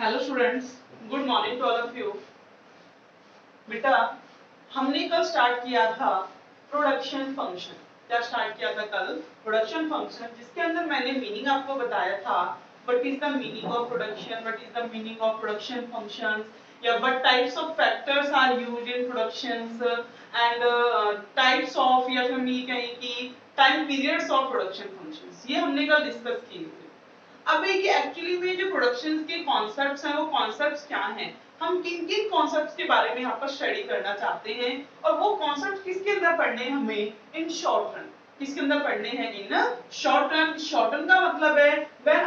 Hello students, good morning to all of you. बेटा, हमने कल स्टार्ट किया था प्रोडक्शन फंक्शन। क्या स्टार्ट किया था कल? प्रोडक्शन फंक्शन, जिसके अंदर मैंने मीनिंग आपको बताया था। What is the meaning of production, what is the meaning of production functions, या what types of factors are used in productions and types of, या फिर मैं कहें कि time periods of production functions. ये हमने कल डिस्कस किए थे। अब एक एक्चुअली में जो प्रोडक्शन के कॉन्सेप्ट्स हैं, वो कॉन्सेप्ट्स क्या हैं, हम किन किन कॉन्सेप्ट्स के बारे में यहाँ पर स्टडी करना चाहते हैं, और वो कॉन्सेप्ट्स किसके अंदर पढ़ने हैं हमें? In short run. किसके अंदर पढ़ने हैं? In short run. Short run का मतलब है when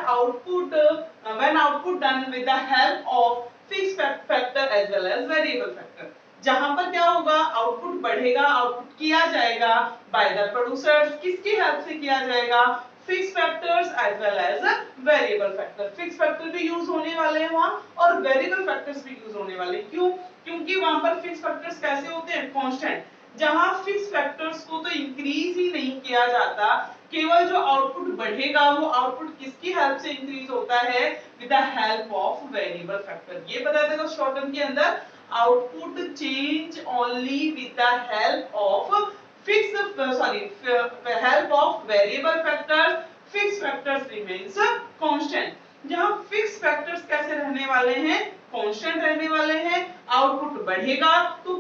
output done with the help of fixed factor as well as variable factor. जहां पर क्या होगा? आउटपुट बढ़ेगा, आउटपुट किया जाएगा बाय द प्रोड्यूसर्स। किसकी हेल्प से किया जाएगा? Fix factors as well as variable factor. Fix factor भी यूज होने वाले हैं वहां, और वेरिएबल फैक्टर्स भी यूज होने वाले हैं। क्यों? क्योंकि वहां पर फिक्स फैक्टर्स कैसे होते हैं? कांस्टेंट। जहां फिक्स फैक्टर्स को तो इंक्रीज ही नहीं किया जाता, केवल जो आउटपुट बढ़ेगा वो आउटपुट किसकी हेल्प से इंक्रीज होता है? With the help of variable factor. ये बताया था शॉर्ट टर्म के अंदर, output change only with the help of help of variable factors, fixed factors remains constant। जहां fixed factors कैसे रहने वाले हैं? कांस्टेंट रहने वाले हैं। आउटपुट बढ़ेगा तो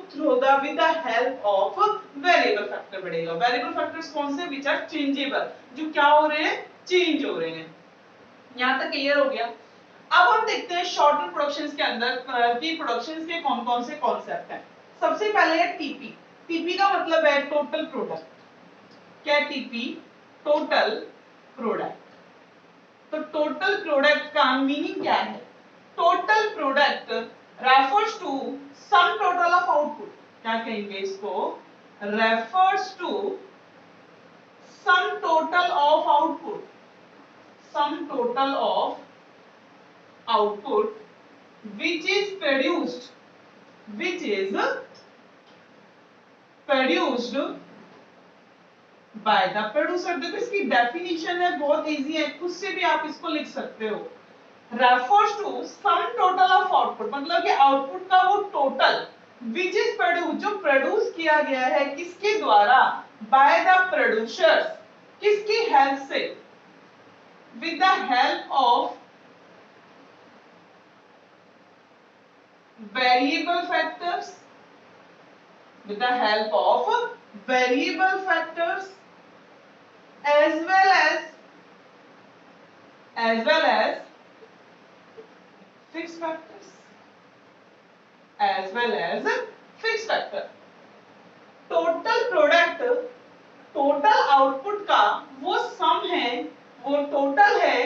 with the help of variable factor बढ़ेगा। वेरिएबल फैक्टर्स कौन से? which are changeable, जो क्या हो रहे हैं? चेंज हो रहे हैं। यहां तक क्लियर हो गया। अब हम देखते हैं शॉर्ट प्रोडक्शंस के अंदर की प्रोडक्शंस के कौन-कौन से कॉन्सेप्ट हैं। सबसे पहले है टीपी। टीपी का मतलब है टोटल प्रोडक्ट। क्या टीपी? Total product. तो टोटल प्रोडक्ट का मीनिंग क्या है? Total product refers to sum total of output. क्या कहेंगे इसको? Refers to sum total of output, sum total of output which is produced by the producer. देखो इसकी डेफिनेशन है, बहुत इजी है, खुद से भी आप इसको लिख सकते हो। Refers to sum total of output, मतलब कि आउटपुट का वो टोटल विच इज प्रोड्यूस, जो प्रोड्यूस किया गया है किसके द्वारा? By the producers. किसकी हेल्प से? With the help of variable factors, with the help of variable factors as well as fixed factors, as well as fixed factor। Total product, total output का वो सम है, वो टोटल है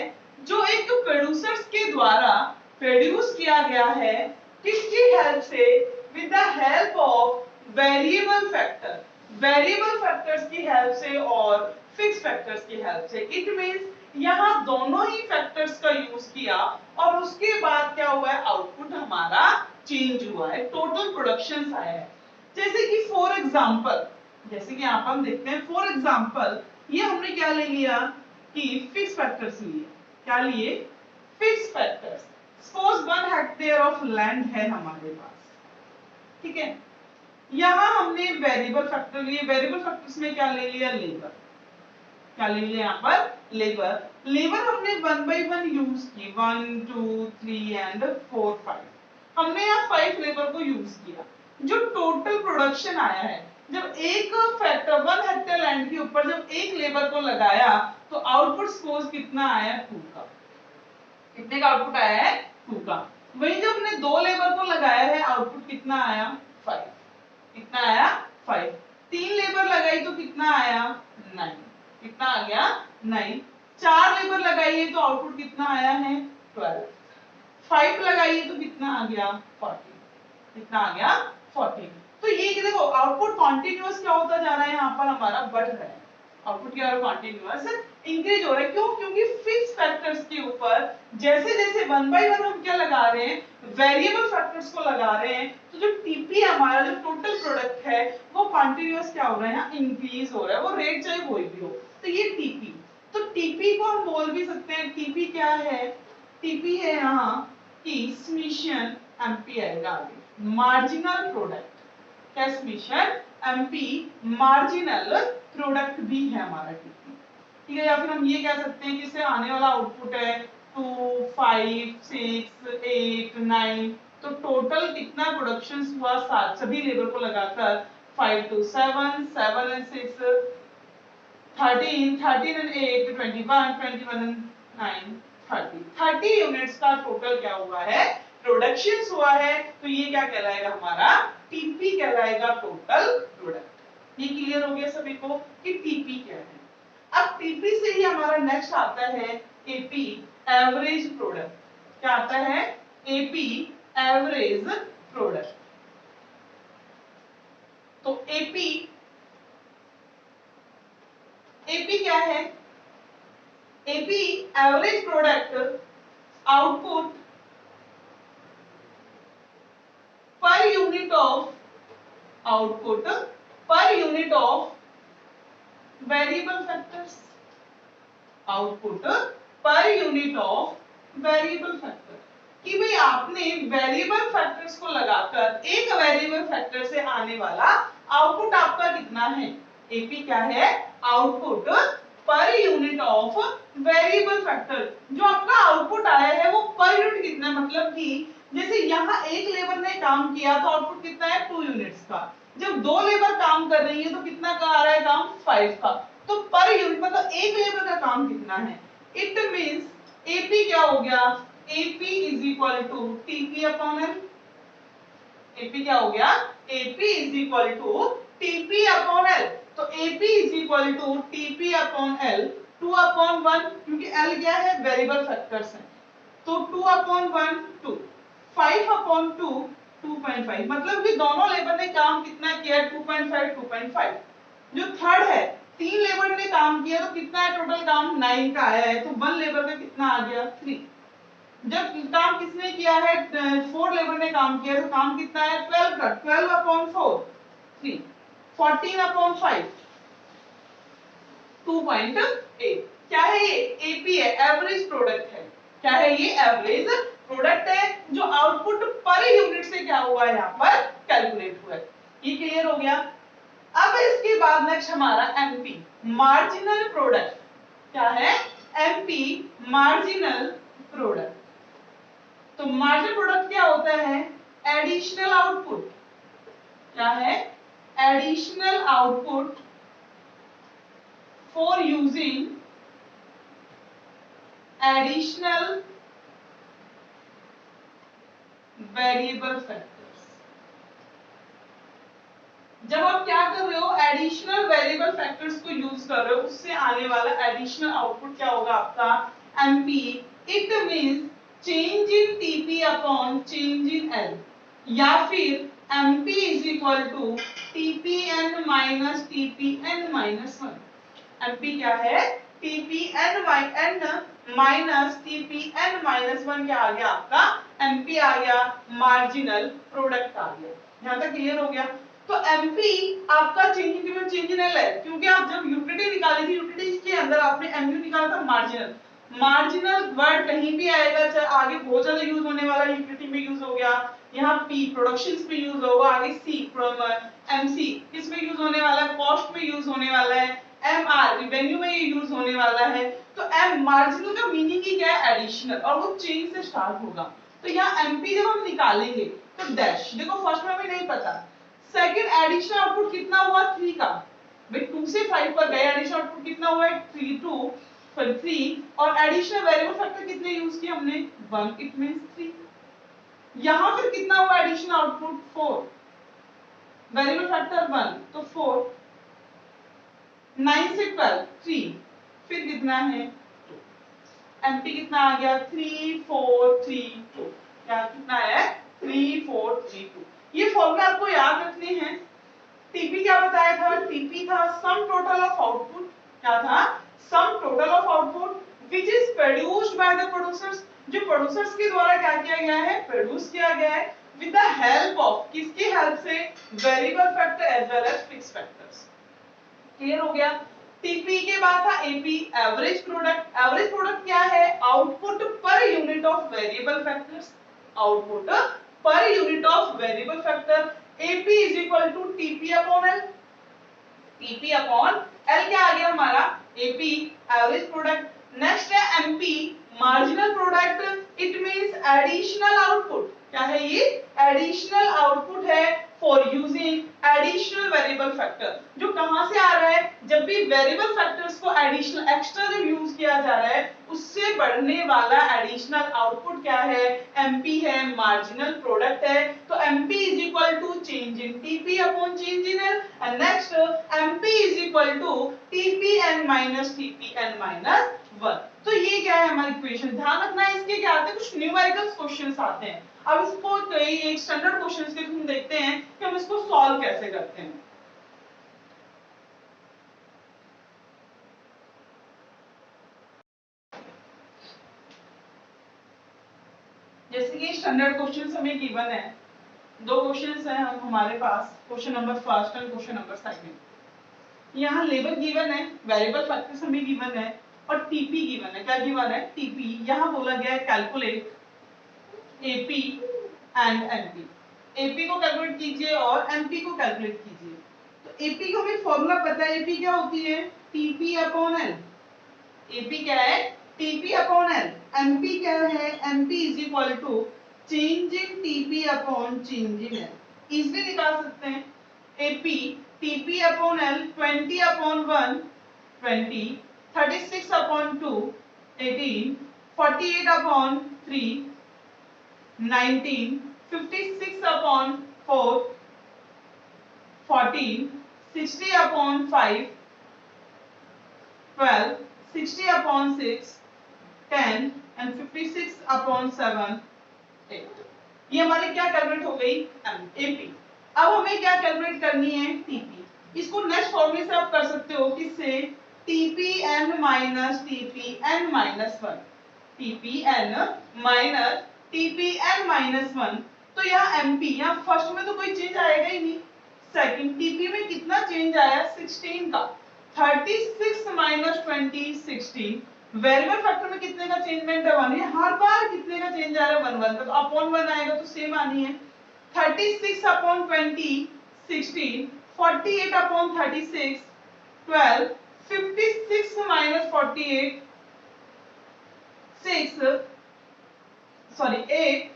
जो एक producers के द्वारा प्रोड्यूस किया गया है। किसकी हेल्प से? With the help of variable factor, variable factors की हेल्प से और फिक्स फैक्टर्स की हेल्प से। इट मींस यहां दोनों ही फैक्टर्स का यूज किया और उसके बाद क्या हुआ है? आउटपुट हमारा चेंज हुआ है, टोटल प्रोडक्शन आया है। जैसे कि फॉर एग्जांपल, जैसे कि यहां पर हम देखते हैं फॉर एग्जांपल, ये हमने क्या ले लिया कि फिक्स फैक्टर्स लिए। क्या लिए? Fix factors. Suppose 1 hectare of land है हमारे पास, ठीक है। यहां हमने वेरिएबल फैक्टर लिए। वेरिएबल फैक्टर्स में क्या ले लिया? लेबर। क्या ले लिया यहां पर? लेबर। लेबर हमने 1 by 1 यूज की, 1 2 3 एंड 4 5। हमने यहां 5 लेबर को यूज किया। जो टोटल प्रोडक्शन आया है, जब एक फैक्टर 1 हेक्टेयर लैंड के ऊपर जब एक लेबर को लगाया तो आउटपुट सपोज कितना आया? 2 का। कितने का आउटपुट आया है? 2 का। वहीं जब हमने 2 लेबर को लगाया है, आउटपुट कितना आया? 5। कितना आया? 5। 3 लेबर लगाई तो कितना आया? 9। कितना आ गया? 9। 4 लेबर लगाई है तो आउटपुट कितना आया है? 12। 5 लगाइए तो कितना आ गया? 14। कितना आ गया? 14। तो ये देखो आउटपुट कॉन्टिन्यूअस क्या होता जा रहा है, यहाँ पर हमारा बढ़ रहा है। आउटपुट क्या है? कॉन्टिन्यूअस इंक्रीज हो रहा है। क्यों? क्योंकि फिक्स फैक्टर्स के ऊपर जैसे जैसे 1 by 1 हम क्या लगा रहे हैं? वेरिएबल फैक्टर्स को लगा रहे हैं। तो जो टीपी हमारा जो टोटल प्रोडक्ट है वो कॉन्टिन्यूअस क्या हो रहा है? यहाँ इंक्रीज हो रहा है। वो रेट चाहे कोई भी हो, तो ये टीपी। तो टीपी को हम बोल भी सकते हैं, टीपी क्या है? टीपी है यहाँ कि स्मिशन एमपी आएगा आगे, मार्जिनल प्रोडक्ट, क्या स्मिशन एमपी मार्जिनल प्रोडक्ट भी है हमारा टीपी, ठीक है। या फिर हम ये कह सकते हैं कि इससे आने वाला आउटपुट है 2 5 6 8 9, तो टोटल कितना प्रोडक्शन हुआ, सात सभी लेबर को लगाकर 5 to 7 7 and 6 13 13 and 8 21 21 and 9 30 units का टोटल क्या हुआ है, प्रोडक्शन हुआ है। तो ये क्या कहलाएगा हमारा, टीपी कहलाएगा, टोटल प्रोडक्ट। ये क्लियर हो गया सभी को कि टीपी क्या है। अब टीपी से ही हमारा नेक्स्ट आता है एपी, एवरेज प्रोडक्ट। क्या आता है, एपी एवरेज प्रोडक्ट। तो एपी क्या है, AP average product output per unit of, output per unit of variable factors, output per unit of variable factor, कि भाई आपने वेरिएबल फैक्टर्स को लगाकर एक वेरिएबल फैक्टर से आने वाला आउटपुट आपका कितना है। एपी क्या है, output per unit of variable factor. जो आपका आउटपुट आया है वो पर यूनिट कितना, मतलब कि जैसे यहाँ एक लेबर ने काम किया तो आउटपुट कितना है 2 यूनिट्स का, जब दो लेबर काम कर रही है तो कितना का आ रहा है काम 5 का, तो पर यूनिट मतलब एक लेबर का काम कितना है। इट मींस एपी क्या हो गया, AP is equal to TP upon L. AP क्या हो गया, AP is equal to TP upon L. तो AP is equal to TP upon L, 2 upon 1, क्योंकि एल क्या है, वेरिएबल फैक्टर्स है, तो 2 अपॉन 1 2, 5 अपॉन 2 2.5, मतलब कि दोनों लेबर ने काम कितना किया 2.5 2.5। जो थर्ड है, तीन लेबर ने काम किया तो कितना है टोटल काम 9 का आया है, तो वन लेबर का कितना आ गया 3। जब काम किसने किया है, 4 लेबर ने काम किया तो काम कितना है 12 का, 12 अपॉन 4 3, 14 अपॉन 5 2.8। क्या है ये, एपी है, एवरेज प्रोडक्ट है। क्या है ये, एवरेज प्रोडक्ट है, जो आउटपुट पर यूनिट से क्या हुआ है यहाँ पर कैलकुलेट हुआ है। ये क्लियर हो गया। अब इसके बाद नेक्स्ट हमारा एमपी, मार्जिनल प्रोडक्ट। क्या है, एमपी मार्जिनल प्रोडक्ट। तो मार्जिनल प्रोडक्ट क्या होता है, एडिशनल आउटपुट। क्या है, additional output for using additional variable factors. जब आप क्या कर रहे हो, एडिशनल वेरिएबल फैक्टर्स को यूज कर रहे हो, उससे आने वाला एडिशनल आउटपुट क्या होगा आपका, MP. It means change in TP upon change in L, या फिर MP is equal to TPN minus TPN minus 1। MP क्या है, टीपीएन माइनस टीपीएन माइनस 1 क्या आ गया आपका, एमपी आ गया, मार्जिनल प्रोडक्ट आ गया। यहां तक क्लियर हो गया। तो एमपी आपका चेंज इन एल है, क्योंकि आप जब यूटिलिटी निकाली थी, यूटिलिटी के अंदर आपने एमयू निकाला था मार्जिनल। मार्जिनल वर्ड कहीं भी आएगा, चाहे आगे बहुत ज्यादा यूज होने वाला, यूटिलिटी में यूज हो गया, यहाँ पी प्रोडक्शंस में यूज होगा, आगे सी एमसी किस में यूज होने वाला है, कॉस्ट में यूज होने वाला है, एमआर रिवेन्यू में ये यूज होने वाला है। तो एम मार्जिनल का मीनिंग ही क्या है, एडिशनल, और वो चेंज से स्टार्ट होगा। तो यहाँ एमपी जब हम निकालेंगे तो डैश, देखो फर्स्ट में हमें नहीं पता, सेकंड एडिशनल आउटपुट कितना हुआ 3 का, भाई 2 से 5 पर गए, एडिशनल आउटपुट कितना हुआ है 3 2 फिर 3, और एडिशनल वेरिएबल फैक्टर कितने यूज किए हमने 1, इट मींस 3। यहां फिर कितना हुआ एडिशनल आउटपुट 4, वेरिएबल फैक्टर 1 तो 4, 9 से 12 3, फिर कितना है 2, एमपी कितना आ गया 3 4 3 2, क्या कितना है 3 4 3 2। ये फॉर्मूला आपको याद रखने हैं। टीपी क्या बताया था, टीपी था सम टोटल ऑफ आउटपुट। क्या था, सम total of output which is produced by the producers, जो प्रोड्यूसर्स के द्वारा क्या किया गया है, प्रोड्यूस किया गया है, विद द हेल्प ऑफ, किसकी हेल्प से, variable factor as well as fixed factors. Clear हो गया। टीपी के बाद था AP, average product. Average product क्या है, output per unit of variable factors. output per unit of variable factor. AP is equal to TP upon L. TP upon L क्या आ गया हमारा? AP average product. नेक्स्ट है MP marginal product. It means additional output. क्या है ये? Additional output है for using additional variable factor. जो कहां से आ रहा है? जब भी वेरिएबल फैक्टर्स को एडिशनल एक्स्ट्रा जब यूज किया जा रहा है उससे बढ़ने वाला एडिशनल आउटपुट क्या है? MP है, मार्जिनल प्रोडक्ट है. तो MP is equal to change in TP upon change in L. And next MP is equal to TPn minus TPn minus 1. तो ये क्या है हमारी इक्वेशन. ध्यान रखना है इसके क्या आते हैं? कुछ न्यूमेरिकल क्वेश्चंस आते हैं. अब इसको कई एक स्टैंडर्ड क्वेश्चंस के थ्रू देखते हैं कि हम इसको सॉल्व कैसे करते हैं. जैसे कि स्टैंडर्ड क्वेश्चंस हमें गिवन है. दो क्वेश्चंस हैं हमारे पास, question number first and question number second. यहाँ लेवल गिवन है, वेरिएबल फैक्टर्स हमें गिवन है और टीपी गिवन है. क्या गिवन है? टीपी. यहाँ बोला गया है calculate AP and MP. AP को कैलकुलेट कीजिए और एमपी को कैलकुलेट कीजिए. तो एपी को हमें फॉर्मूला पता है. एपी क्या होती है? TP upon L. एपी क्या है? TP upon L. एमपी क्या है? MP is equal to change in TP upon change in L. Easily निकाल सकते हैं. AP TP upon L 20 upon 1 20, 36 upon 2 18, 48 upon 3 19, 56 upon 4 14, 60 upon 5 12, 60 upon 6 10 and 56 upon 7 8. ये हमारी क्या कैलकुलेट हो गई? एपी. अब हमें क्या कैलकुलेट करनी है? टीपी. इसको नेक्स्ट फॉर्मूले से आप कर सकते हो. किससे? TPn minus TPn minus 1. TPn minus TPn minus 1. तो यहाँ MP, यहाँ फर्स्ट में तो कोई चेंज आएगा ही नहीं. सेकंड TP में कितना चेंज आया? 16 का. 36 माइनस 20 16. वेरिएबल फैक्टर में कितने का चेंजमेंट है? 1. हर बार कितने का चेंज आ रहा है? 1 1 का. तो अपॉन 1 आएगा तो सेम आनी है. 36 upon 20 16, 48 upon 36 12, 56 minus 48 6 sorry 8,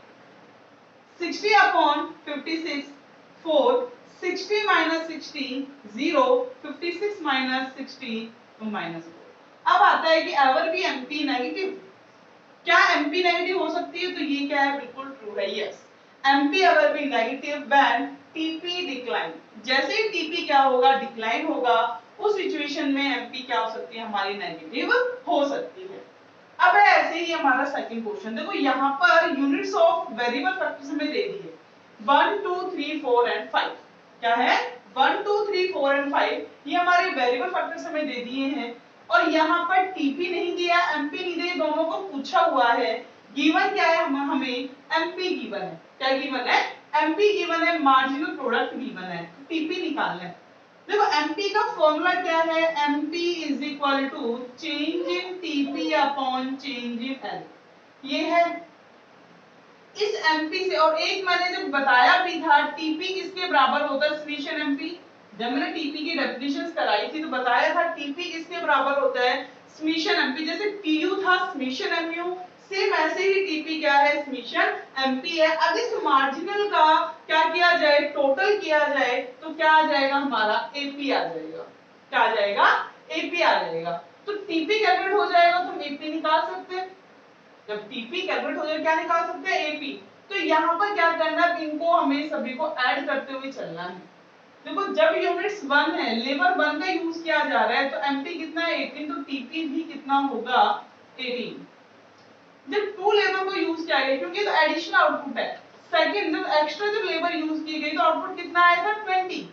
60 upon 56 4, 60 minus 60 0, 56 minus 60 minus 4. अब आता है कि एवर भी एमपी नेगेटिव. क्या एमपी नेगेटिव हो सकती है? तो ये क्या है? बिल्कुल ट्रू है. यस, एमपी एवर भी नेगेटिव व्हेन टीपी डिक्लाइन. जैसे ही टीपी क्या होगा? डिक्लाइन होगा. उस सिचुएशन में एमपी क्या हो सकती है? हमारी नेगेटिव हो सकती है. अब ऐसे ही हमारा सेकंड क्वेश्चन. देखो यहाँ पर यूनिट्स ऑफ वेरिएबल फैक्टर्स हमें दे दिए 1 2 3 4 एंड 5. क्या है? 1 2 3 4 एंड 5. ये हमारे वेरिएबल फैक्टर्स हमें दे दिए हैं और यहाँ पर टीपी नहीं दिया, एमपी नहीं दिया. दोनों को पूछा हुआ है. गिवन क्या है? हमें एमपी गिवन है. क्या गिवन है? एमपी गिवन है. मार्जिनल प्रोडक्ट गिवन है. टीपी निकालना है. देखो एमपी का फॉर्मूला क्या है? MP is equal to change in TP upon change in L. ये है. इस एमपी से, और एक मैंने जब बताया भी था टीपी किसके बराबर होता है? Summation MP. जब मैंने टीपी की डेफिनेशंस कराई थी तो बताया था टीपी किसके बराबर होता है? Summation MP. जैसे टीयू था समीशन एमयू, सेम ऐसे ही टीपी क्या है? समीशन एमपी है. अब इस मार्जिनल का क्या किया जाए? टोटल किया जाए तो क्या आ जाएगा? हमारा एपी आ जाएगा. क्या आ जाएगा? एपी आ जाएगा. तो टीपी कैलकुलेट हो जाएगा तो हम एपी निकाल सकते हैं. जब टीपी कैलकुलेट हो जाए क्या निकाल सकते हैं? एपी. तो यहाँ पर क्या करना है? इनको हमें सभी को ऐड करते हुए चलना है. देखो जब यूनिट्स 1 है, लेबर 1 का यूज किया जा रहा है तो एमपी कितना है? 18. तो टीपी भी कितना होगा? 18. जब 2 लेबर को यूज किया गया क्योंकि तो एडिशनल आउटपुट है. सेकंड जब एक्स्ट्रा जब लेबर यूज की गई तो आउटपुट कितना आया था? 20.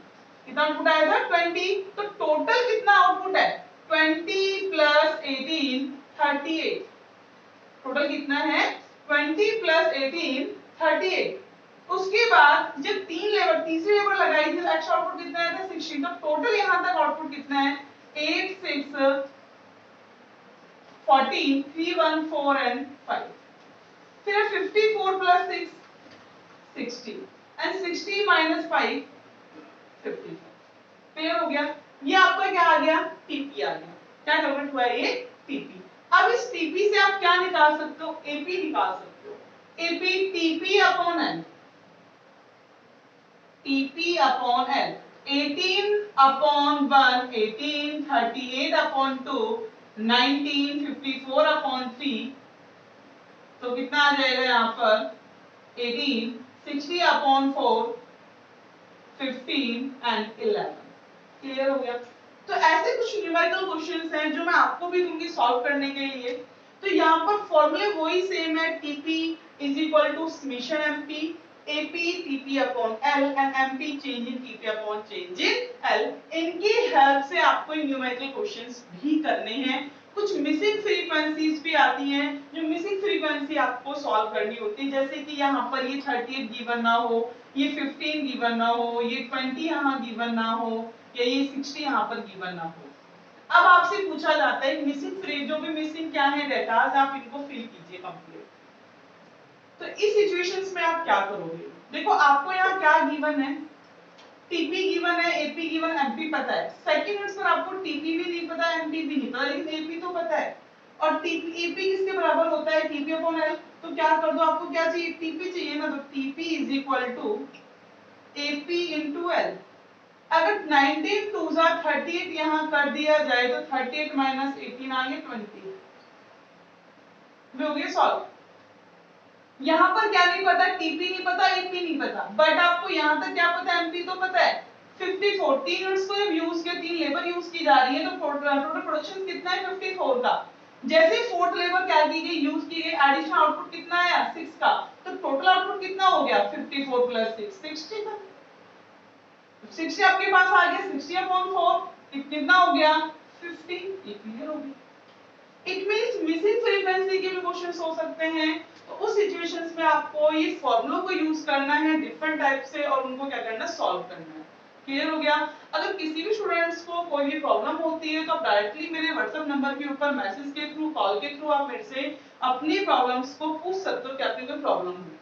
कितना आउटपुट आया था? 20. तो टोटल कितना आउटपुट है? 20 प्लस 18 38. टोटल कितना है? 20 प्लस 18 38. उसके बाद जब तीसरी लेबर लगाई थी तो एक्स्ट्रा आउटपुट कितना आया था? 16. तो टोटल यहां तक आउटपुट कितना है? 8 6 14 3 1 4 and 5. फिर 54 प्लस 6 60 एंड 60 माइनस 5 55। क्लियर हो गया? ये आपका क्या आ गया? टीपी आ गया। क्या कैलकुलेट हुआ ये? टीपी। अब इस टीपी से आप क्या निकाल सकते हो? एपी निकाल सकते हो। AP TP upon L, TP upon L 18 upon 1 18, 38 upon 2 19, 54 upon 3, तो कितना आ जाएगा यहाँ पर 18, 60 अपॉन 4 15 एंड 11। क्लियर हो गया? तो ऐसे कुछ न्यूमेरिकल क्वेश्चंस हैं जो मैं आपको भी दूंगी सॉल्व करने के लिए। तो यहाँ पर फॉर्मूले वही सेम है, TP is equal to summation MP AP TP upon L and MP change in TP upon change in L. इनकी हेल्प से आपको न्यूमेरिकल क्वेश्चंस भी करने हैं। कुछ मिसिंग फ्रीक्वेंसीज भी आती हैं जो मिसिंग फ्रीक्वेंसी आपको सॉल्व करनी होती है, जैसे कि यहाँ पर ये 38 गिवन ना हो, ये 15 गिवन ना हो, ये 20 यहाँ गिवन ना हो, या ये 60 यहाँ पर गिवन ना हो। अब आपसे पूछा जाता है मिसिंग फ्रेज, जो भी मिसिंग क्या है डेटाज, आप इनको फिल कीजिए कंप्लीट। तो इस सिचुएशंस में आप क्या करोगे? देखो आपको यहाँ क्या गिवन है, टीपी गिवन है, एपी गिवन, एमपी पता है। सेकंड नोट्स पर आपको टीपी भी नहीं पता, एमपी भी नहीं पता, लेकिन एपी तो पता है। और टीपी एपी किसके बराबर होता है? TP upon L. तो क्या कर दो, आपको क्या चाहिए? टीपी चाहिए ना, तो TP is equal to AP into L. अगर 19 टू 38 यहाँ कर दिया जाए तो 38 माइनस 18 आ गया 20। हो गया सॉल्व। यहाँ पर क्या नहीं पता? टीपी नहीं पता, एपी नहीं पता, बट आपको यहाँ तक क्या पता है? एमपी तो पता है। 54 3 यूनिट्स को जब यूज किया, 3 लेबर यूज की जा रही है, तो टोटल प्रोडक्शन कितना है? 54 का। जैसे ही फोर्थ लेबर क्या की गई, यूज की गई, एडिशनल आउटपुट कितना आया? 6 का। तो टोटल आउटपुट कितना हो गया? 54 प्लस 6 60 का। 60 आपके पास आ गया, 60 अपॉन 4 कितना हो गया? 50। ये क्लियर हो गया? इट मींस मिसिंग फ्रीक्वेंसी के भी क्वेश्चंस हो सकते हैं। तो उस सिचुएशंस में आपको ये फॉर्मूलों को यूज करना है डिफरेंट टाइप से, और उनको क्या करना है? सॉल्व करना है। क्लियर हो गया? अगर किसी भी स्टूडेंट्स को कोई भी प्रॉब्लम होती है तो आप डायरेक्टली मेरे व्हाट्सएप नंबर के ऊपर मैसेज के थ्रू, कॉल के थ्रू आप मेरे से अपनी प्रॉब्लम्स को पूछ सकते हो कि आपकी कोई प्रॉब्लम है।